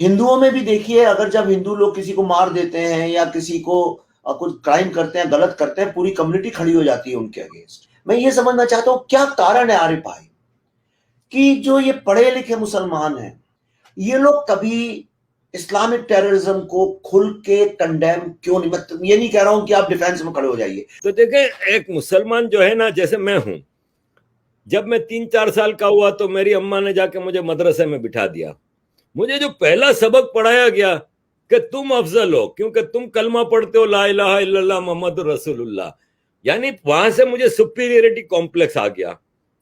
ہندوؤں میں بھی دیکھیے، اگر جب ہندو لوگ کسی کو مار دیتے ہیں یا کسی کو کچھ کرائم کرتے ہیں، غلط کرتے ہیں، پوری کمیونٹی کھڑی ہو جاتی ہے ان کے اگینسٹ۔ میں یہ سمجھنا چاہتا ہوں کیا کارن ہے عارف بھائی کہ جو یہ پڑھے لکھے مسلمان ہیں یہ لوگ کبھی اسلامک ٹیررزم کو کھل کے کنڈیم کیوں نہیں؟ میں یہ نہیں کہہ رہا ہوں کہ آپ ڈیفینس میں کھڑے ہو جائیے۔ تو دیکھیں، ایک مسلمان جو ہے نا، جیسے میں ہوں، جب میں 3-4 سال کا ہوا تو میری اماں نے جا کے مجھے مدرسے میں بٹھا دیا۔ مجھے جو پہلا سبق پڑھایا گیا کہ تم افضل ہو کیونکہ تم کلمہ پڑھتے ہو لا الہ الا اللہ محمد رسول اللہ، یعنی وہاں سے مجھے سپیریئرٹی کمپلیکس آ گیا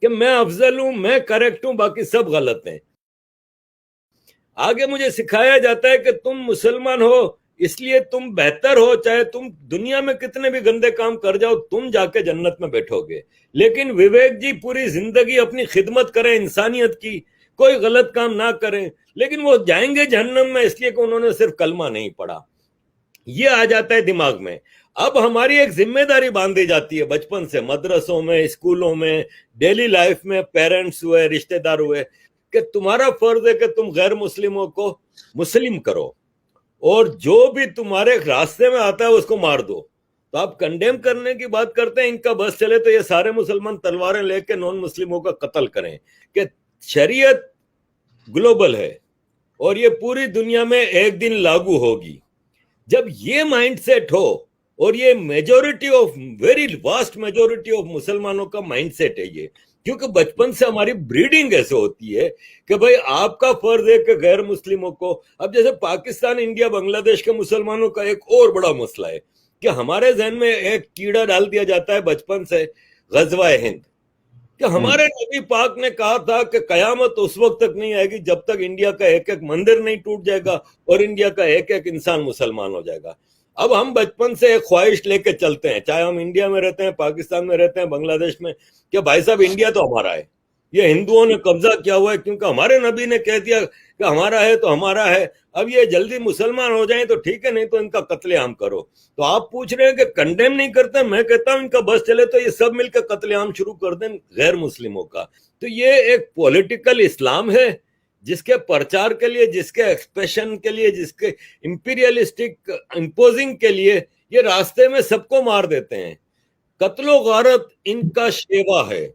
کہ میں افضل ہوں، میں کریکٹ ہوں، باقی سب غلط ہیں۔ آگے مجھے سکھایا جاتا ہے کہ تم مسلمان ہو اس لیے تم بہتر ہو، چاہے تم دنیا میں کتنے بھی گندے کام کر جاؤ، تم جا کے جنت میں بیٹھو گے۔ لیکن وویک جی پوری زندگی اپنی خدمت کریں انسانیت کی، کوئی غلط کام نہ کریں، لیکن وہ جائیں گے جہنم میں اس لیے کہ انہوں نے صرف کلمہ نہیں پڑھا۔ یہ آ جاتا ہے دماغ میں۔ اب ہماری ایک ذمہ داری باندھی جاتی ہے بچپن سے، مدرسوں میں، اسکولوں میں، ڈیلی لائف میں، پیرنٹس ہوئے، رشتہ دار ہوئے، کہ تمہارا فرض ہے کہ تم غیر مسلموں کو مسلم کرو، اور جو بھی تمہارے راستے میں آتا ہے اس کو مار دو۔ تو آپ کنڈیم کرنے کی بات کرتے ہیں، ان کا بس چلے تو یہ سارے مسلمان تلواریں لے کے نان مسلموں کا قتل کریں، کہ شریعت گلوبل ہے اور یہ پوری دنیا میں ایک دن لاگو ہوگی۔ جب یہ مائنڈ سیٹ ہو، اور یہ majority of, very vast majority of مسلمانوں کا مائنڈ سیٹ ہے یہ، کیونکہ بچپن سے ہماری بریڈنگ ایسے ہوتی ہے کہ بھائی آپ کا فرض ہے کہ غیر مسلموں کو، اب جیسے پاکستان، انڈیا، بنگلہ دیش کے مسلمانوں کا ایک اور بڑا مسئلہ ہے کہ ہمارے ذہن میں ایک کیڑا ڈال دیا جاتا ہے بچپن سے، غزوہ ہند، کہ ہمارے نبی پاک نے کہا تھا کہ قیامت اس وقت تک نہیں آئے گی جب تک انڈیا کا ایک ایک مندر نہیں ٹوٹ جائے گا اور انڈیا کا ایک ایک انسان مسلمان ہو جائے گا۔ اب ہم بچپن سے ایک خواہش لے کے چلتے ہیں، چاہے ہم انڈیا میں رہتے ہیں، پاکستان میں رہتے ہیں، بنگلہ دیش میں، کہ بھائی صاحب انڈیا تو ہمارا ہے، یہ ہندوؤں نے قبضہ کیا ہوا ہے کیونکہ ہمارے نبی نے کہہ دیا کہ ہمارا ہے تو ہمارا ہے، اب یہ جلدی مسلمان ہو جائیں تو ٹھیک ہے، نہیں تو ان کا قتل عام کرو۔ تو آپ پوچھ رہے ہیں کہ کنڈیم نہیں کرتے، میں کہتا ہوں ان کا بس چلے تو یہ سب مل کے قتل عام شروع کر دیں غیر مسلموں کا۔ تو یہ ایک پولیٹیکل اسلام ہے جس کے پرچار کے لیے، جس کے ایکسپریشن کے لیے، جس کے امپیریلسٹک امپوزنگ کے لیے یہ راستے میں سب کو مار دیتے ہیں۔ قتل و غارت ان کا شیوا ہے۔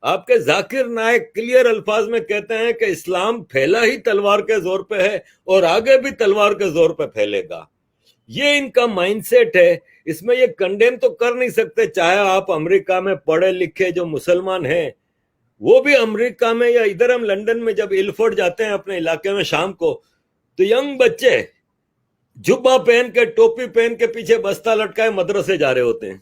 آپ کے ذاکر نائک کلیئر الفاظ میں کہتے ہیں کہ اسلام پھیلا ہی تلوار کے زور پہ ہے اور آگے بھی تلوار کے زور پہ پھیلے گا۔ یہ ان کا مائنڈ سیٹ ہے، اس میں یہ کنڈیم تو کر نہیں سکتے، چاہے آپ امریکہ میں پڑھے لکھے جو مسلمان ہیں، وہ بھی امریکہ میں یا ادھر ہم لندن میں جب الفورڈ جاتے ہیں اپنے علاقے میں شام کو، تو ینگ بچے جبہ پہن کے، ٹوپی پہن کے، پیچھے بستہ لٹکائے مدرسے جا رہے ہوتے ہیں۔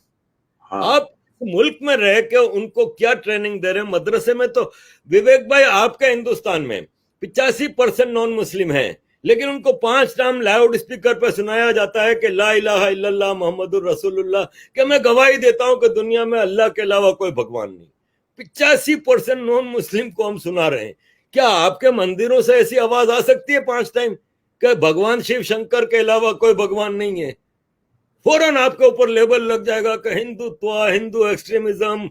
آپ ملک میں رہ کے ان کو کیا ٹریننگ دے رہے ہیں؟ مدرسے میں تو وویک بھائی آپ کے ہندوستان میں 85% نان مسلم ہیں، لیکن ان کو 5 ٹائم لاؤڈ اسپیکر پہ سنایا جاتا ہے کہ لا الہ الا اللہ محمد الرسول اللہ، کہ میں گواہی دیتا ہوں کہ دنیا میں اللہ کے علاوہ کوئی بھگوان نہیں۔ 85% نان مسلم کو ہم سنا رہے ہیں۔ کیا آپ کے مندروں سے ایسی آواز آ سکتی ہے 5 ٹائم کہ بھگوان شیو شنکر کے علاوہ کوئی بھگوان نہیں ہے؟ فوراً آپ کے اوپر لیبل لگ جائے گا کہ ہندوتوا، ہندو ایکسٹریمزم،